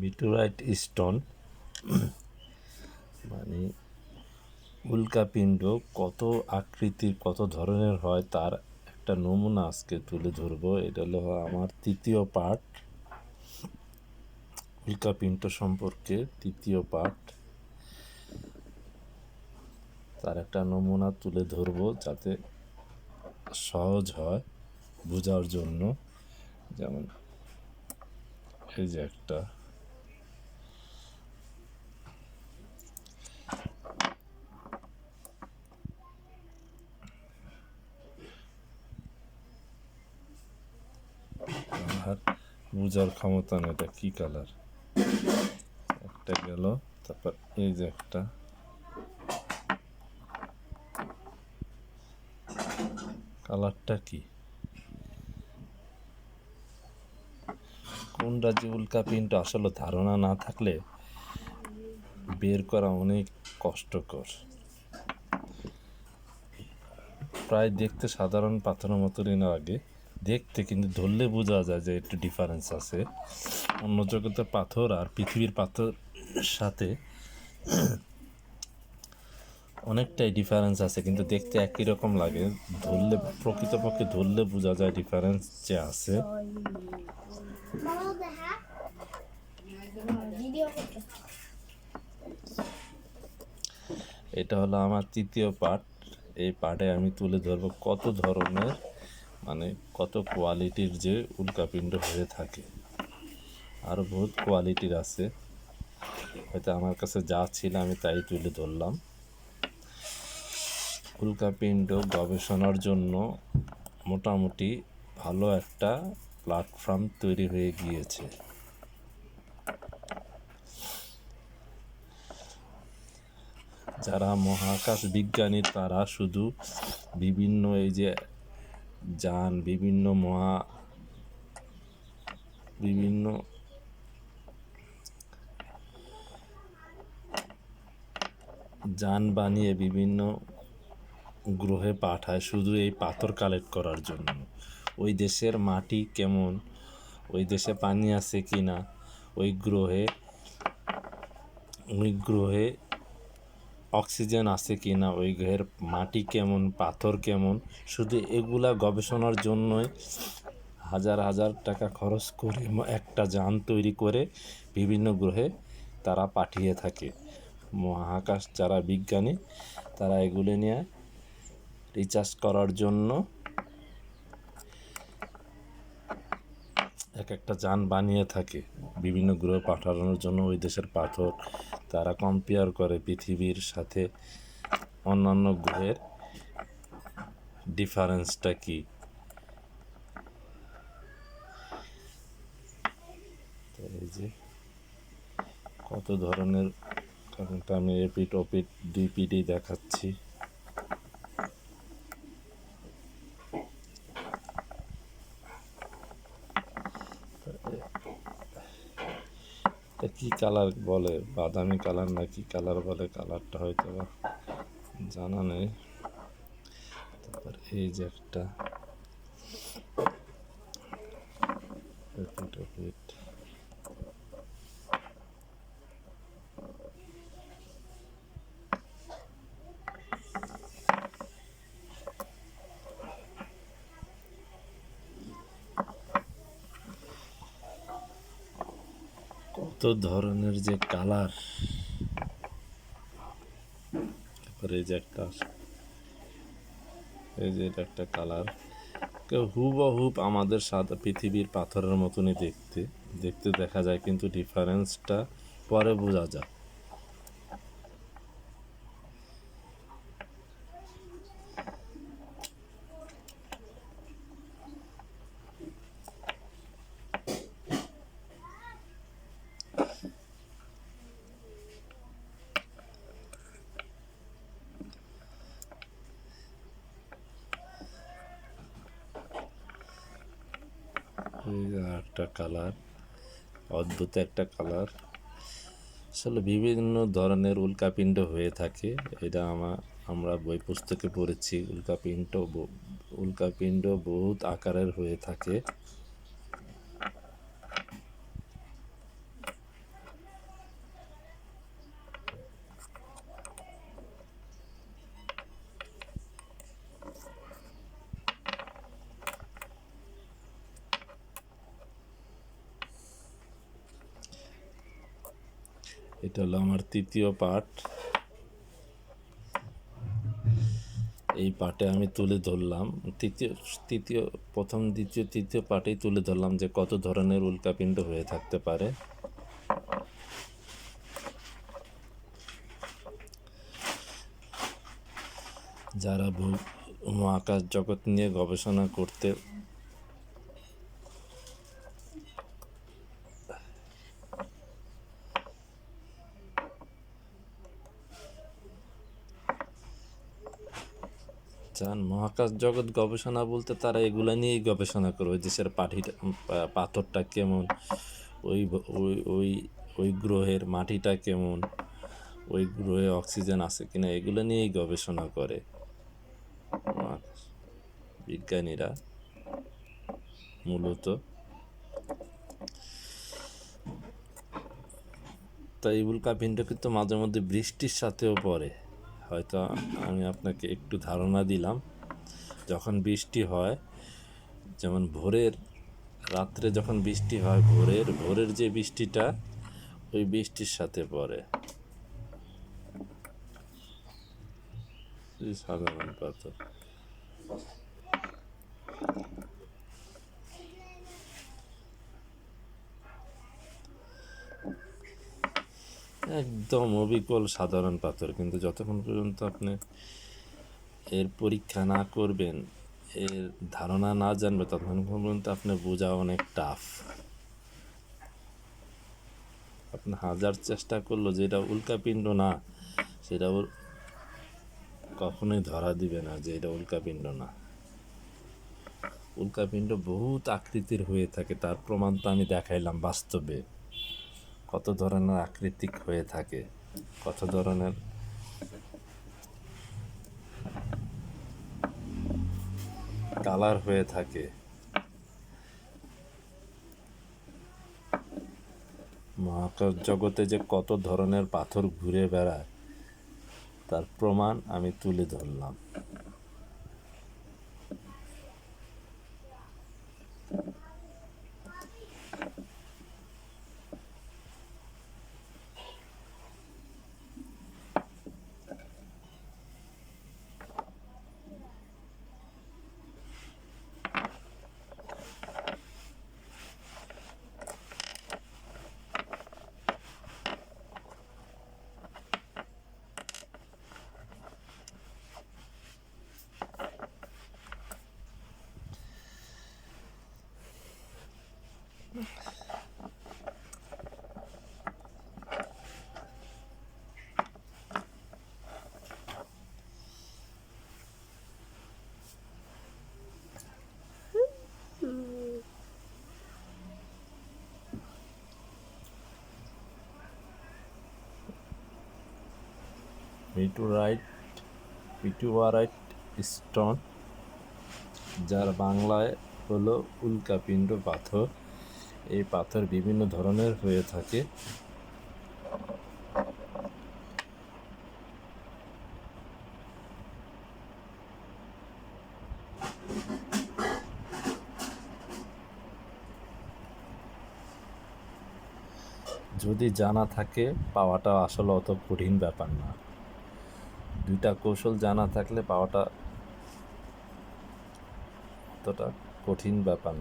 মিটোরাইট stone মানে উল্কাপিণ্ড কত আকৃতির কত ধরনের হয় তার একটা নমুনা আজকে তুলে ধরবো। এটা হলো আমার তৃতীয় পার্ট, উল্কাপিণ্ড সম্পর্কে তৃতীয় পার্ট। তার একটা নমুনা তুলে ধরবো যাতে সহজ হয় বোঝার জন্য। যেমন এই যে একটা আর বোঝার ক্ষমতা নেই এটা কি কালার, একটা গেল। তারপর এই যে একটা কালারটা কি, কোন রাজ্যে উল্কাপিণ্ড আসলে ধারণা না থাকলে বের করা অনেক কষ্টকর। প্রায় দেখতে সাধারণ পাথরের মতনই লাগে দেখতে, কিন্তু ধরলে বোঝা যায় যে একটু ডিফারেন্স আছে। অন্য জগতের পাথর আর পৃথিবীর পাথর সাথে অনেকটাই ডিফারেন্স আছে, কিন্তু দেখতে একই রকম লাগে। ধরলে প্রকৃতপক্ষে ধরলে বোঝা যায় ডিফারেন্স যে আছে। এটা হলো আমার তৃতীয় পার্ট। এই পার্টে আমি তুলে ধরবো কত ধরনের মানে কত কোয়ালিটির যে উল্কাপিণ্ড হয়ে থাকে। আরও বহুত কোয়ালিটির আছে, হয়তো আমার কাছে যা ছিল আমি তাই তুলে ধরলাম। উল্কাপিণ্ড গবেষণার জন্য মোটামুটি ভালো একটা প্ল্যাটফর্ম তৈরি হয়ে গিয়েছে। যারা মহাকাশ বিজ্ঞানী তারা শুধু বিভিন্ন এই যে যান, বিভিন্ন যান বানিয়ে বিভিন্ন গ্রহে পাঠায় শুধু এই পাথর কালেক্ট করার জন্য। ওই দেশের মাটি কেমন, ওই দেশে পানি আছে কি না, ওই গ্রহে অক্সিজেন আছে কি না, ওই গ্রহের মাটি কেমন, পাথর কেমন, শুধু এগুলা গবেষণার জন্যই হাজার হাজার টাকা খরচ করে একটা যান তৈরি করে বিভিন্ন গ্রহে তারা পাঠিয়ে থাকে। মহাকাশ যারা বিজ্ঞানী তারা এগুলো নিয়ে রিসার্চ করার জন্য এক একটা যান বানিয়ে থাকে বিভিন্ন গ্রহে পাঠানোর জন্য। ওই দেশের পাথর তারা কম্পেয়ার করে পৃথিবীর সাথে অন্যান্য গ্রহের ডিফারেন্সটা কি। এই যে কত ধরনের, কারণটা আমি এপিট ওপিট দুই পিটই দেখাচ্ছি। এটা কি কালার বলে, বাদামি কালার না কি কালার বলে, কালারটা হয়তো বা জানা নেই। তারপর এই যে একটা এপিট ওপিট, কত ধরনের যে কালার। তারপরে এই যে একটা, এই যে এটা একটা কালার, হুবহুব আমাদের সাদা পৃথিবীর পাথরের মতনই দেখতে দেখতে দেখা যায়, কিন্তু ডিফারেন্সটা পরে বোঝা যায়। এই যে একটা কালার, অদ্ভুত একটা কালার। আসলে বিভিন্ন ধরনের উল্কাপিণ্ড হয়ে থাকে, এটা আমরা বই পুস্তকে পড়েছি। উল্কাপিণ্ড বহুত আকারের হয়ে থাকে। এটা হলো আমার তৃতীয় পার্ট। এই পার্টে আমি তুলে ধরলাম প্রথম, দ্বিতীয়, তৃতীয় পার্টেই তুলে ধরলাম যে কত ধরনের উল্কাপিণ্ড হয়ে থাকতে পারে। যারা মহাকাশ জগৎ নিয়ে গবেষণা করতে চান, মহাকাশ জগৎ গবেষণা বলতে তারা এগুলা নিয়েই গবেষণা করে। ওই দেশের পাথরটা কেমন, ওই ওই ওই ওই গ্রহের মাটিটা কেমন, ওই গ্রহে অক্সিজেন আছে কিনা, এগুলো নিয়েই গবেষণা করে বিজ্ঞানীরা মূলত। তাই উল্কাপিণ্ড কিন্তু মাঝে মধ্যে বৃষ্টির সাথেও পড়ে। হয়তো আমি আপনাকে একটু ধারণা দিলাম, যখন বৃষ্টি হয়, যেমন রাত্রে যখন বৃষ্টি হয়, ভোরের যে বৃষ্টিটা, ওই বৃষ্টির সাথে পড়ে। সাধারণ পাথর। একদম অবিকল সাধারণ পাথর, কিন্তু যতক্ষণ পর্যন্ত আপনি এর পরীক্ষা না করবেন, এর ধারণা না জানবে, ততক্ষণ পর্যন্ত আপনি বোঝা অনেক টাফ। আপনি হাজার চেষ্টা করলো যে এটা উল্কাপিণ্ড না, সেটা কখনোই ধরা দিবে না যে এটা উল্কাপিণ্ড না। উল্কাপিণ্ড বহুত আকৃতির হয়ে থাকে, তার প্রমাণ তো আমি দেখাইলাম বাস্তবে। কত ধরনের আকৃতিক হয়ে থাকে, কত ধরনের কালার হয়ে থাকে। মহাকাশ জগতে যে কত ধরনের পাথর ঘুরে বেড়ায়, তার প্রমাণ আমি তুলে ধরলাম। মিটিওরাইট স্টোন, যার বাংলায় হলো উল্কাপিণ্ড পাথর। এই পাথর বিভিন্ন ধরনের হয়ে থাকে। যদি জানা থাকে, পাওয়াটা আসলে অত কঠিন ব্যাপার না। দুইটা কৌশল জানা থাকলে পাওয়াটা অতটা কঠিন ব্যাপার না।